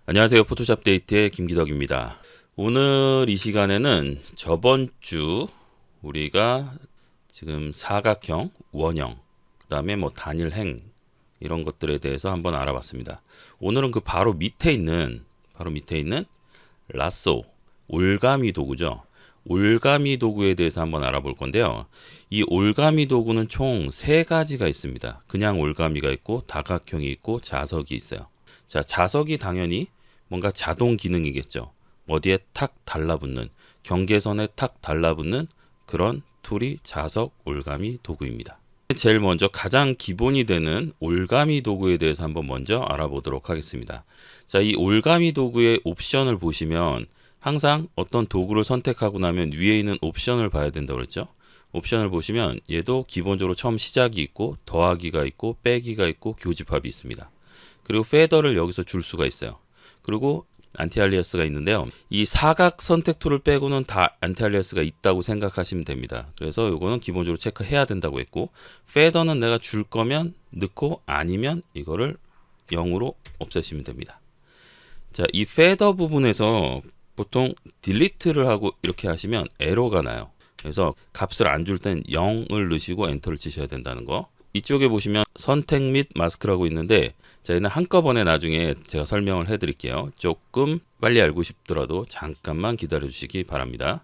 안녕하세요. 포토샵 데이트의 김기덕입니다. 오늘 이 시간에는 저번 주 우리가 지금 사각형, 원형, 그 다음에 뭐 단일행 이런 것들에 대해서 한번 알아봤습니다. 오늘은 그 바로 밑에 있는 라쏘, 올가미 도구죠. 올가미 도구에 대해서 한번 알아볼 건데요. 이 올가미 도구는 총 3가지가 있습니다. 그냥 올가미가 있고 다각형이 있고 자석이 있어요. 자, 자석이 당연히 뭔가 자동 기능이겠죠. 어디에 탁 달라붙는, 경계선에 탁 달라붙는 그런 툴이 자석 올가미 도구입니다. 제일 먼저 가장 기본이 되는 올가미 도구에 대해서 한번 먼저 알아보도록 하겠습니다. 자, 이 올가미 도구의 옵션을 보시면 항상 어떤 도구를 선택하고 나면 위에 있는 옵션을 봐야 된다고 그랬죠. 옵션을 보시면 얘도 기본적으로 처음 시작이 있고 더하기가 있고 빼기가 있고 교집합이 있습니다. 그리고 페더를 여기서 줄 수가 있어요. 그리고 안티알리아스가 있는데요. 이 사각 선택 툴을 빼고는 다 안티알리아스가 있다고 생각하시면 됩니다. 그래서 이거는 기본적으로 체크해야 된다고 했고, 페더는 내가 줄 거면 넣고 아니면 이거를 0으로 없애시면 됩니다. 자, 이 페더 부분에서 보통 딜리트를 하고 이렇게 하시면 에러가 나요. 그래서 값을 안 줄 땐 0을 넣으시고 엔터를 치셔야 된다는 거. 이쪽에 보시면 선택 및 마스크라고 있는데, 자, 얘는 한꺼번에 나중에 제가 설명을 해드릴게요. 조금 빨리 알고 싶더라도 잠깐만 기다려 주시기 바랍니다.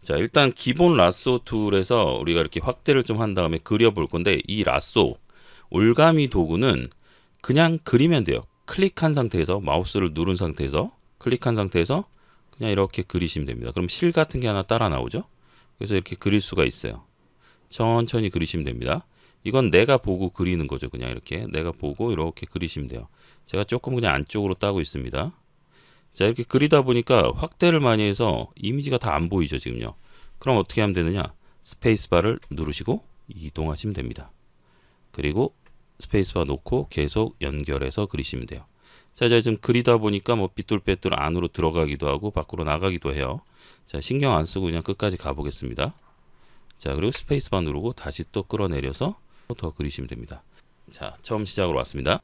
자, 일단 기본 라쏘 툴에서 우리가 이렇게 확대를 좀 한 다음에 그려볼 건데, 이 라쏘 올가미 도구는 그냥 그리면 돼요. 클릭한 상태에서, 마우스를 누른 상태에서 클릭한 상태에서 그냥 이렇게 그리시면 됩니다. 그럼 실 같은 게 하나 따라 나오죠. 그래서 이렇게 그릴 수가 있어요. 천천히 그리시면 됩니다. 이건 내가 보고 그리는 거죠. 그냥 이렇게 내가 보고 이렇게 그리시면 돼요. 제가 조금 그냥 안쪽으로 따고 있습니다. 자, 이렇게 그리다 보니까 확대를 많이 해서 이미지가 다 안 보이죠, 지금요. 그럼 어떻게 하면 되느냐? 스페이스바를 누르시고 이동하시면 됩니다. 그리고 스페이스바 놓고 계속 연결해서 그리시면 돼요. 자, 제가 지금 그리다 보니까 뭐 삐뚤빼뚤 안으로 들어가기도 하고 밖으로 나가기도 해요. 자, 신경 안 쓰고 그냥 끝까지 가보겠습니다. 자, 그리고 스페이스바 누르고 다시 또 끌어내려서 더 그리시면 됩니다. 자, 처음 시작으로 왔습니다.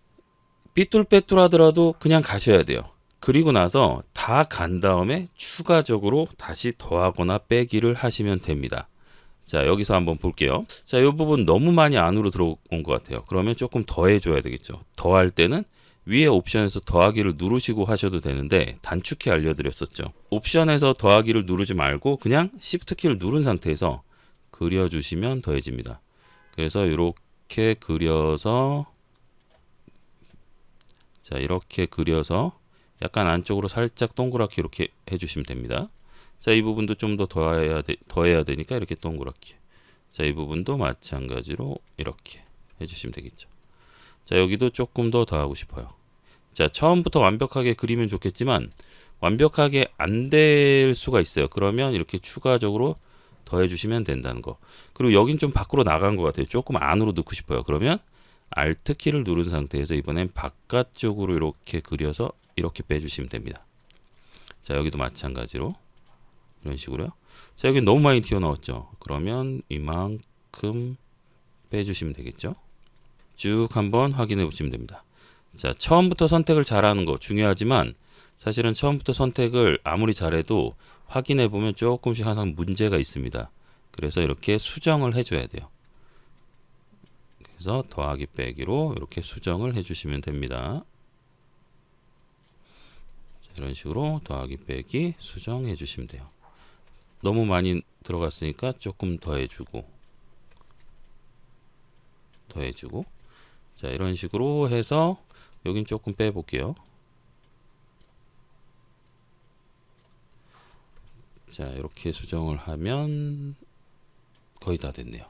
삐뚤빼뚤 하더라도 그냥 가셔야 돼요. 그리고 나서 다 간 다음에 추가적으로 다시 더하거나 빼기를 하시면 됩니다. 자, 여기서 한번 볼게요. 자, 이 부분 너무 많이 안으로 들어온 것 같아요. 그러면 조금 더해줘야 되겠죠. 더할 때는 위에 옵션에서 더하기를 누르시고 하셔도 되는데, 단축키 알려드렸었죠. 옵션에서 더하기를 누르지 말고 그냥 Shift 키를 누른 상태에서 그려주시면 더해집니다. 그래서 이렇게 그려서, 자, 이렇게 그려서 약간 안쪽으로 살짝 동그랗게 이렇게 해주시면 됩니다. 자, 이 부분도 좀 더 더해야 되니까 이렇게 동그랗게. 자, 이 부분도 마찬가지로 이렇게 해주시면 되겠죠. 자, 여기도 조금 더 더하고 싶어요. 자, 처음부터 완벽하게 그리면 좋겠지만 완벽하게 안 될 수가 있어요. 그러면 이렇게 추가적으로 더해주시면 된다는 거. 그리고 여긴 좀 밖으로 나간 것 같아요. 조금 안으로 넣고 싶어요. 그러면 Alt 키를 누른 상태에서 이번엔 바깥쪽으로 이렇게 그려서 이렇게 빼주시면 됩니다. 자, 여기도 마찬가지로 이런 식으로요. 자, 여기 너무 많이 튀어나왔죠. 그러면 이만큼 빼주시면 되겠죠. 쭉 한번 확인해 보시면 됩니다. 자, 처음부터 선택을 잘하는 거 중요하지만 사실은 처음부터 선택을 아무리 잘해도 확인해 보면 조금씩 항상 문제가 있습니다. 그래서 이렇게 수정을 해줘야 돼요. 그래서 더하기 빼기로 이렇게 수정을 해주시면 됩니다. 자, 이런 식으로 더하기 빼기 수정해 주시면 돼요. 너무 많이 들어갔으니까 조금 더해주고 자, 이런 식으로 해서 여긴 조금 빼볼게요. 자, 이렇게 수정을 하면 거의 다 됐네요.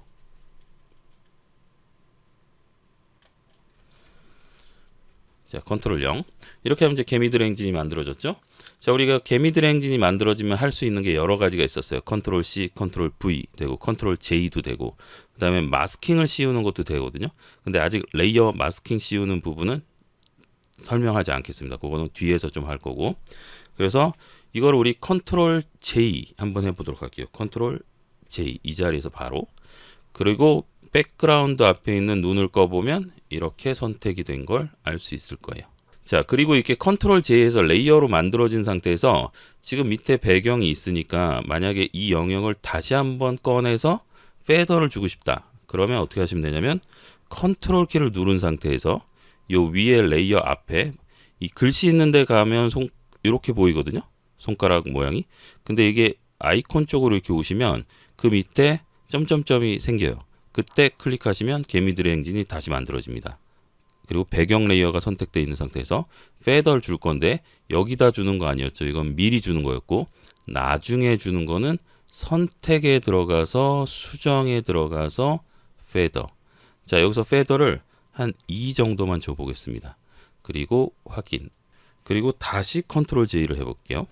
자, 컨트롤 0. 이렇게 하면 이제 개미들 행진이 만들어졌죠. 자, 우리가 개미들 행진이 만들어지면 할 수 있는 게 여러 가지가 있었어요. 컨트롤 C, 컨트롤 V 되고 컨트롤 J도 되고, 그 다음에 마스킹을 씌우는 것도 되거든요. 근데 아직 레이어 마스킹 씌우는 부분은 설명하지 않겠습니다. 그거는 뒤에서 좀 할 거고. 그래서 이걸 우리 컨트롤 J 한번 해보도록 할게요. 컨트롤 J 이 자리에서 바로. 그리고 백그라운드 앞에 있는 눈을 꺼보면 이렇게 선택이 된 걸 알 수 있을 거예요. 자, 그리고 이렇게 컨트롤 J에서 레이어로 만들어진 상태에서 지금 밑에 배경이 있으니까 만약에 이 영역을 다시 한번 꺼내서 페더를 주고 싶다. 그러면 어떻게 하시면 되냐면 컨트롤 키를 누른 상태에서 요 위에 레이어 앞에 이 글씨 있는 데 가면 이렇게 보이거든요. 손가락 모양이. 근데 이게 아이콘 쪽으로 이렇게 오시면 그 밑에 점점점이 생겨요. 그때 클릭하시면 개미들의 행진이 다시 만들어집니다. 그리고 배경 레이어가 선택되어 있는 상태에서 페더를 줄 건데 여기다 주는 거 아니었죠. 이건 미리 주는 거였고 나중에 주는 거는 선택에 들어가서 수정에 들어가서 페더. 자, 여기서 페더를 한 2 정도만 줘 보겠습니다. 그리고 확인. 그리고 다시 컨트롤 J를 해볼게요.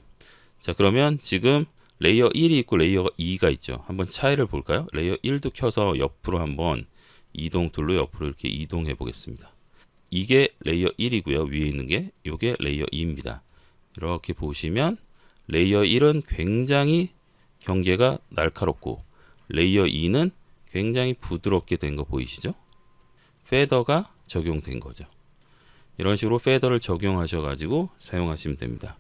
자, 그러면 지금 레이어 1이 있고 레이어 2가 있죠. 한번 차이를 볼까요? 레이어 1도 켜서 옆으로 한번 이동 툴로 옆으로 이렇게 이동해 보겠습니다. 이게 레이어 1이고요. 위에 있는 게 이게 레이어 2입니다. 이렇게 보시면 레이어 1은 굉장히 경계가 날카롭고 레이어 2는 굉장히 부드럽게 된 거 보이시죠? 페더가 적용된 거죠. 이런 식으로 페더를 적용하셔 가지고 사용하시면 됩니다.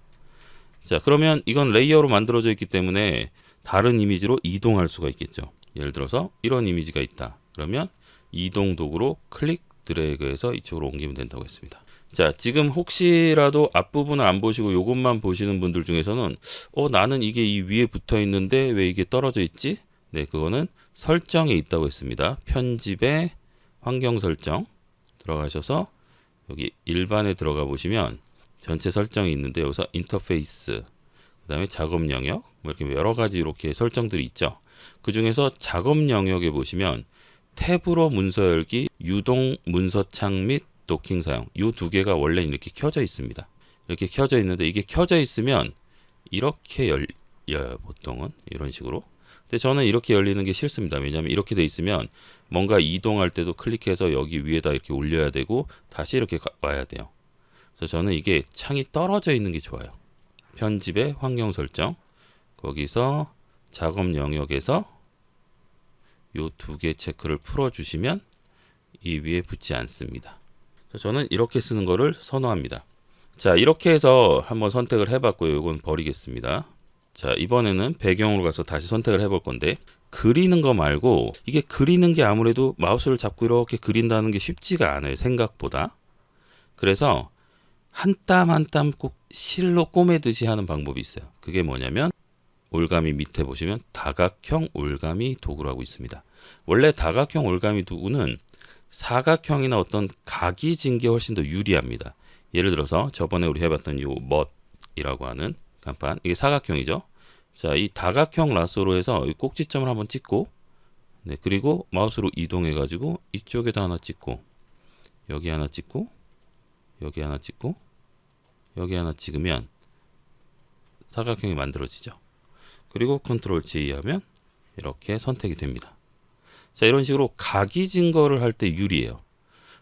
자, 그러면 이건 레이어로 만들어져 있기 때문에 다른 이미지로 이동할 수가 있겠죠. 예를 들어서 이런 이미지가 있다. 그러면 이동 도구로 클릭 드래그해서 이쪽으로 옮기면 된다고 했습니다. 자, 지금 혹시라도 앞부분을 안 보시고 이것만 보시는 분들 중에서는 나는 이게 이 위에 붙어 있는데 왜 이게 떨어져 있지? 네, 그거는 설정에 있다고 했습니다. 편집에 환경 설정 들어가셔서 여기 일반에 들어가 보시면 전체 설정이 있는데 여기서 인터페이스, 그 다음에 작업 영역, 뭐 이렇게 여러 가지 이렇게 설정들이 있죠. 그 중에서 작업 영역에 보시면 탭으로 문서 열기, 유동 문서창 및 도킹 사용, 이 두 개가 원래 이렇게 켜져 있습니다. 이렇게 켜져 있는데 이게 켜져 있으면 이렇게 열려요. 보통은 이런 식으로. 근데 저는 이렇게 열리는 게 싫습니다. 왜냐하면 이렇게 돼 있으면 뭔가 이동할 때도 클릭해서 여기 위에다 이렇게 올려야 되고 다시 이렇게 와야 돼요. 그래서 저는 이게 창이 떨어져 있는 게 좋아요. 편집의 환경 설정, 거기서 작업 영역에서 요 두 개 체크를 풀어주시면 이 위에 붙지 않습니다. 저는 이렇게 쓰는 거를 선호합니다. 자, 이렇게 해서 한번 선택을 해봤고요. 이건 버리겠습니다. 자, 이번에는 배경으로 가서 다시 선택을 해볼 건데 그리는 거 말고 이게 그리는 게 아무래도 마우스를 잡고 이렇게 그린다는 게 쉽지가 않아요. 생각보다. 그래서 한 땀 한 땀 꼭 실로 꼬매듯이 하는 방법이 있어요. 그게 뭐냐면 올가미 밑에 보시면 다각형 올가미 도구라고 있습니다. 원래 다각형 올가미 도구는 사각형이나 어떤 각이 진 게 훨씬 더 유리합니다. 예를 들어서 저번에 우리 해봤던 요 멋이라고 하는 간판, 이게 사각형이죠. 자, 이 다각형 라쏘로 해서 이 꼭지점을 한번 찍고, 네, 그리고 마우스로 이동해 가지고 이쪽에다 하나 찍고, 여기 하나 찍고, 여기 하나 찍고, 여기 하나 찍으면 사각형이 만들어지죠. 그리고 컨트롤 J 하면 이렇게 선택이 됩니다. 자, 이런 식으로 각이 진 거를 할 때 유리해요.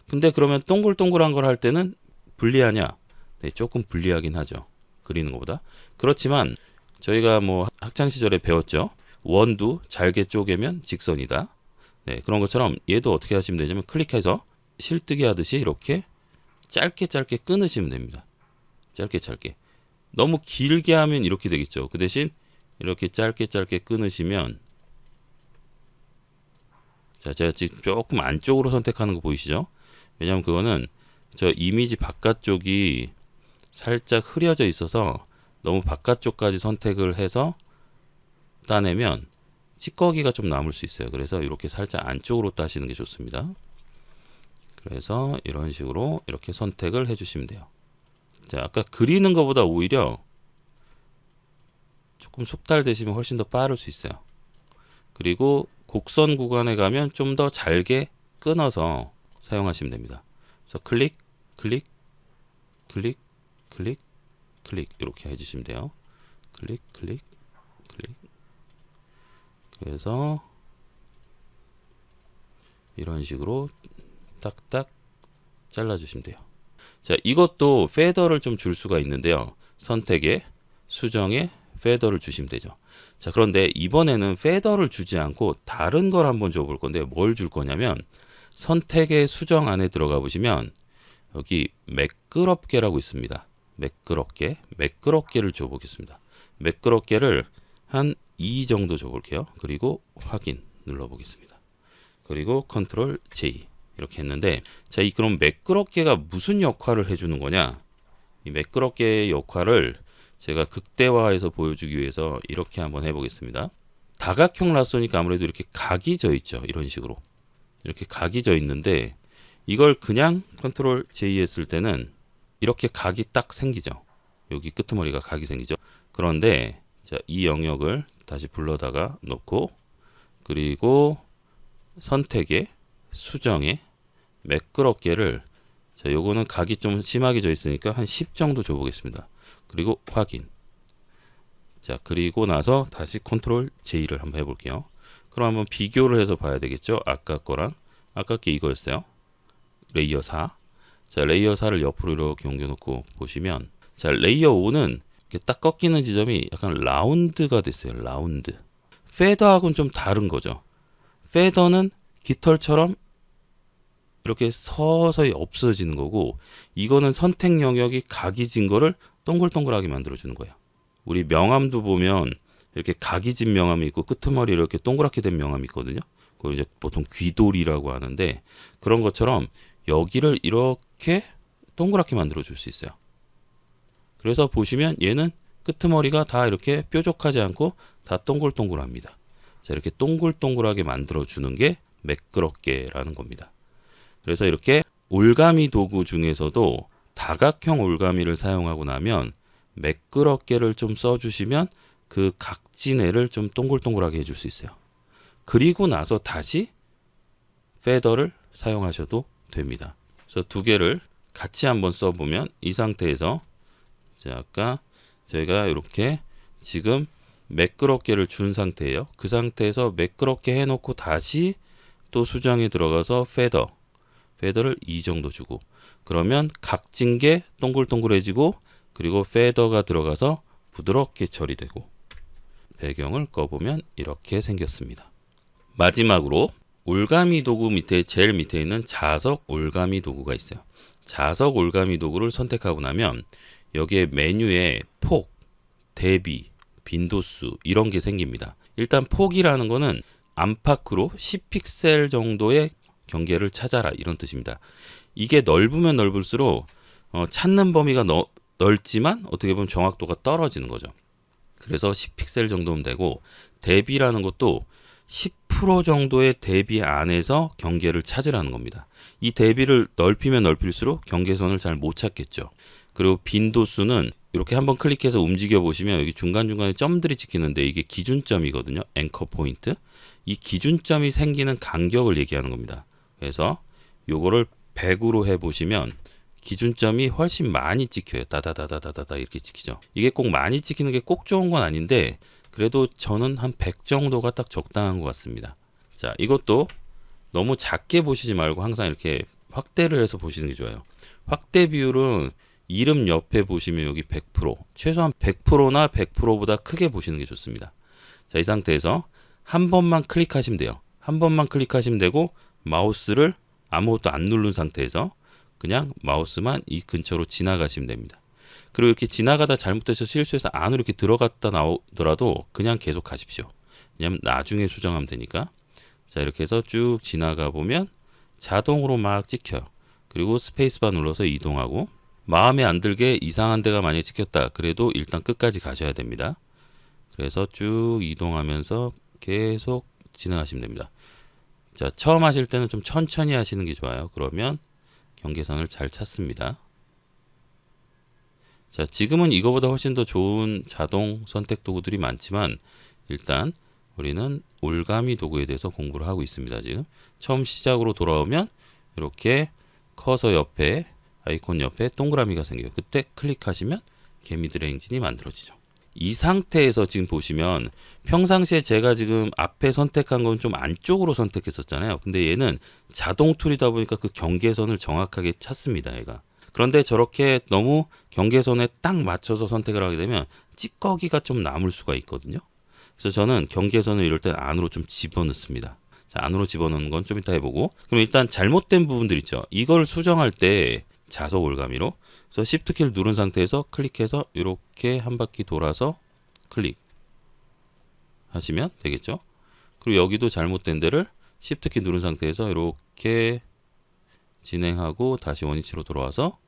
근데 그러면 동글동글한 걸 할 때는 불리하냐? 네, 조금 불리하긴 하죠. 그리는 것보다. 그렇지만 저희가 뭐 학창 시절에 배웠죠. 원도 잘게 쪼개면 직선이다. 네, 그런 것처럼 얘도 어떻게 하시면 되냐면 클릭해서 실뜨기 하듯이 이렇게 짧게 짧게 끊으시면 됩니다. 짧게 짧게. 너무 길게 하면 이렇게 되겠죠. 그 대신 이렇게 짧게 짧게 끊으시면, 자, 제가 지금 조금 안쪽으로 선택하는 거 보이시죠? 왜냐면 그거는 저 이미지 바깥쪽이 살짝 흐려져 있어서 너무 바깥쪽까지 선택을 해서 따내면 찌꺼기가 좀 남을 수 있어요. 그래서 이렇게 살짝 안쪽으로 따시는 게 좋습니다. 그래서 이런 식으로 이렇게 선택을 해주시면 돼요. 자, 아까 그리는 것보다 오히려 조금 숙달되시면 훨씬 더 빠를 수 있어요. 그리고 곡선 구간에 가면 좀 더 잘게 끊어서 사용하시면 됩니다. 그래서 클릭, 클릭, 클릭, 클릭, 클릭 이렇게 해주시면 돼요. 클릭, 클릭, 클릭. 그래서 이런 식으로 딱딱 잘라주시면 돼요. 자, 이것도 페더를 좀 줄 수가 있는데요. 선택에, 수정에 페더를 주시면 되죠. 자, 그런데 이번에는 페더를 주지 않고 다른 걸 한번 줘볼 건데 뭘 줄 거냐면 선택의 수정 안에 들어가 보시면 여기 매끄럽게라고 있습니다. 매끄럽게를 줘보겠습니다. 매끄럽게를 한 2 정도 줘볼게요. 그리고 확인 눌러보겠습니다. 그리고 컨트롤 J 이렇게 했는데, 자, 이 그럼 매끄럽게가 무슨 역할을 해주는 거냐? 이 매끄럽게의 역할을 제가 극대화해서 보여주기 위해서 이렇게 한번 해보겠습니다. 다각형 라쏘니까 아무래도 이렇게 각이 져 있죠. 이런 식으로 이렇게 각이 져 있는데, 이걸 그냥 컨트롤 J 했을 때는 이렇게 각이 딱 생기죠. 여기 끄트머리가 각이 생기죠. 그런데 자, 이 영역을 다시 불러다가 놓고, 그리고 선택에 수정에 매끄럽게를, 자, 요거는 각이 좀 심하게 져 있으니까 한 10 정도 줘 보겠습니다. 그리고 확인. 자, 그리고 나서 다시 컨트롤 J를 한번 해볼게요. 그럼 한번 비교를 해서 봐야 되겠죠. 아까 거랑, 아까 게 이거였어요. 레이어 4. 자, 레이어 4를 옆으로 이렇게 옮겨놓고 보시면, 자, 레이어 5는 이렇게 딱 꺾이는 지점이 약간 라운드가 됐어요. 라운드. 페더하고는 좀 다른 거죠. 페더는 깃털처럼 이렇게 서서히 없어지는 거고, 이거는 선택 영역이 각이 진 거를 동글동글하게 만들어주는 거예요. 우리 명암도 보면 이렇게 각이 진 명암이 있고 끄트머리 이렇게 동그랗게 된 명암이 있거든요. 그걸 이제 보통 귀돌이라고 하는데, 그런 것처럼 여기를 이렇게 동그랗게 만들어 줄 수 있어요. 그래서 보시면 얘는 끄트머리가 다 이렇게 뾰족하지 않고 다 동글동글합니다. 자, 이렇게 동글동글하게 만들어 주는 게 매끄럽게라는 겁니다. 그래서 이렇게 올가미 도구 중에서도 다각형 올가미를 사용하고 나면 매끄럽게를 좀 써주시면 그 각진애를 좀 동글동글하게 해줄 수 있어요. 그리고 나서 다시 페더를 사용하셔도 됩니다. 그래서 두 개를 같이 한번 써보면 이 상태에서, 자, 아까 저희가 이렇게 지금 매끄럽게를 준 상태예요. 그 상태에서 매끄럽게 해놓고 다시 또 수정에 들어가서 페더를 2 정도 주고, 그러면 각진 게 동글동글해지고, 그리고 페더가 들어가서 부드럽게 처리되고, 배경을 꺼보면 이렇게 생겼습니다. 마지막으로 올가미 도구 밑에 제일 밑에 있는 자석 올가미 도구가 있어요. 자석 올가미 도구를 선택하고 나면 여기에 메뉴에 폭, 대비, 빈도수 이런 게 생깁니다. 일단 폭이라는 거는 안팎으로 10픽셀 정도의 경계를 찾아라 이런 뜻입니다. 이게 넓으면 넓을수록 찾는 범위가 넓지만 어떻게 보면 정확도가 떨어지는 거죠. 그래서 10픽셀 정도면 되고, 대비라는 것도 10% 정도의 대비 안에서 경계를 찾으라는 겁니다. 이 대비를 넓히면 넓힐수록 경계선을 잘 못 찾겠죠. 그리고 빈도수는 이렇게 한번 클릭해서 움직여 보시면 여기 중간중간에 점들이 찍히는데 이게 기준점이거든요. 앵커 포인트. 이 기준점이 생기는 간격을 얘기하는 겁니다. 그래서 요거를 100으로 해보시면 기준점이 훨씬 많이 찍혀요. 다다다다다다 이렇게 찍히죠. 이게 꼭 많이 찍히는 게 꼭 좋은 건 아닌데, 그래도 저는 한 100 정도가 딱 적당한 것 같습니다. 자, 이것도 너무 작게 보시지 말고 항상 이렇게 확대를 해서 보시는 게 좋아요. 확대 비율은 이름 옆에 보시면 여기 100%, 최소한 100%나 100%보다 크게 보시는 게 좋습니다. 자, 이 상태에서 한 번만 클릭하시면 돼요. 한 번만 클릭하시면 되고, 마우스를 아무것도 안 누른 상태에서 그냥 마우스만 이 근처로 지나가시면 됩니다. 그리고 이렇게 지나가다 잘못해서 실수해서 안으로 이렇게 들어갔다 나오더라도 그냥 계속 가십시오. 왜냐면 나중에 수정하면 되니까. 자, 이렇게 해서 쭉 지나가 보면 자동으로 막 찍혀요. 그리고 스페이스바 눌러서 이동하고, 마음에 안 들게 이상한 데가 많이 찍혔다. 그래도 일단 끝까지 가셔야 됩니다. 그래서 쭉 이동하면서 계속 진행하시면 됩니다. 자, 처음 하실 때는 좀 천천히 하시는 게 좋아요. 그러면 경계선을 잘 찾습니다. 자, 지금은 이거보다 훨씬 더 좋은 자동 선택 도구들이 많지만 일단 우리는 올가미 도구에 대해서 공부를 하고 있습니다. 지금 처음 시작으로 돌아오면 이렇게 커서 옆에 아이콘 옆에 동그라미가 생겨요. 그때 클릭하시면 개미들의 행진이 만들어지죠. 이 상태에서 지금 보시면 평상시에 제가 지금 앞에 선택한 건 좀 안쪽으로 선택했었잖아요. 근데 얘는 자동 툴이다 보니까 그 경계선을 정확하게 찾습니다. 얘가. 그런데 저렇게 너무 경계선에 딱 맞춰서 선택을 하게 되면 찌꺼기가 좀 남을 수가 있거든요. 그래서 저는 경계선을 이럴 때 안으로 좀 집어넣습니다. 자, 안으로 집어넣는 건 좀 이따 해보고, 그럼 일단 잘못된 부분들 있죠. 이걸 수정할 때 자석 올가미로. 그래서 Shift 키를 누른 상태에서 클릭해서 이렇게 한 바퀴 돌아서 클릭 하시면 되겠죠. 그리고 여기도 잘못된 데를 Shift 키 누른 상태에서 이렇게 진행하고 다시 원위치로 돌아와서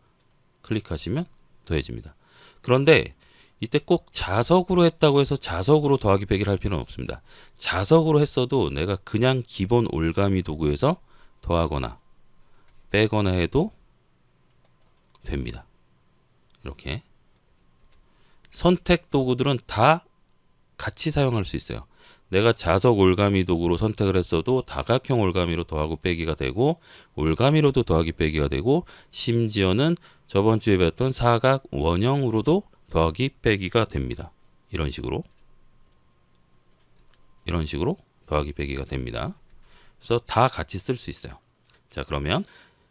클릭하시면 더해집니다. 그런데 이때 꼭 자석으로 했다고 해서 자석으로 더하기 빼기를 할 필요는 없습니다. 자석으로 했어도 내가 그냥 기본 올가미 도구에서 더하거나 빼거나 해도 됩니다. 이렇게 선택 도구들은 다 같이 사용할 수 있어요. 내가 자석 올가미 도구로 선택을 했어도 다각형 올가미로 더하고 빼기가 되고 올가미로도 더하기 빼기가 되고 심지어는 저번 주에 배웠던 사각 원형으로도 더하기 빼기가 됩니다. 이런 식으로 더하기 빼기가 됩니다. 그래서 다 같이 쓸 수 있어요. 자, 그러면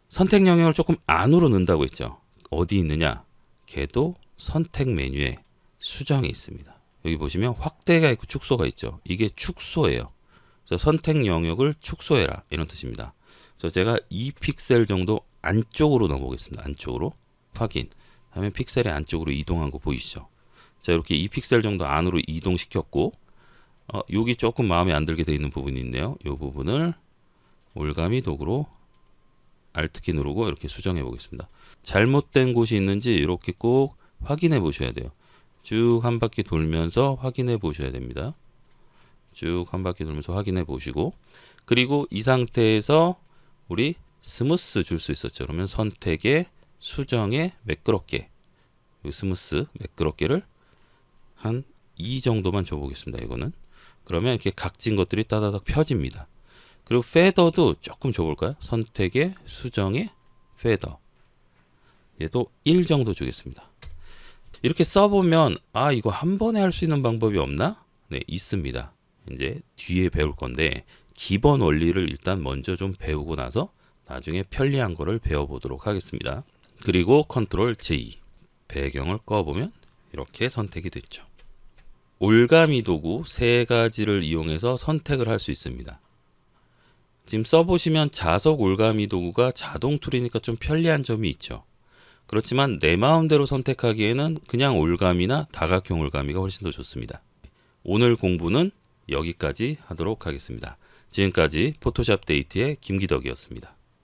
선택 영역을 조금 안으로 넣는다고 했죠. 어디 있느냐? 걔도 선택 메뉴에 수정이 있습니다. 여기 보시면 확대가 있고 축소가 있죠. 이게 축소예요. 그래서 선택 영역을 축소해라 이런 뜻입니다. 그래서 제가 2픽셀 정도 안쪽으로 넣어보겠습니다. 안쪽으로 확인 하면 픽셀의 안쪽으로 이동한 거 보이시죠? 자, 이렇게 2픽셀 정도 안으로 이동시켰고 여기 조금 마음에 안 들게 되어 있는 부분이 있네요. 이 부분을 올가미 도구로 Alt키 누르고 이렇게 수정해 보겠습니다. 잘못된 곳이 있는지 이렇게 꼭 확인해 보셔야 돼요. 쭉 한 바퀴 돌면서 확인해 보셔야 됩니다. 쭉 한 바퀴 돌면서 확인해 보시고, 그리고 이 상태에서 우리 스무스 줄 수 있었죠. 그러면 선택에 수정에 매끄럽게, 스무스 매끄럽게를 한 2 정도만 줘 보겠습니다. 이거는 그러면 이렇게 각진 것들이 따다닥 펴집니다. 그리고 페더도 조금 줘볼까요? 선택에 수정에 페더, 얘도 1 정도 주겠습니다. 이렇게 써보면 이거 한 번에 할 수 있는 방법이 없나? 네, 있습니다. 이제 뒤에 배울 건데 기본 원리를 일단 먼저 좀 배우고 나서 나중에 편리한 거를 배워보도록 하겠습니다. 그리고 컨트롤 J, 배경을 꺼보면 이렇게 선택이 됐죠. 올가미 도구 3가지를 이용해서 선택을 할 수 있습니다. 지금 써보시면 자석 올가미 도구가 자동 툴이니까 좀 편리한 점이 있죠. 그렇지만 내 마음대로 선택하기에는 그냥 올가미나 다각형 올가미가 훨씬 더 좋습니다. 오늘 공부는 여기까지 하도록 하겠습니다. 지금까지 포토샵 데이트의 김기덕이었습니다.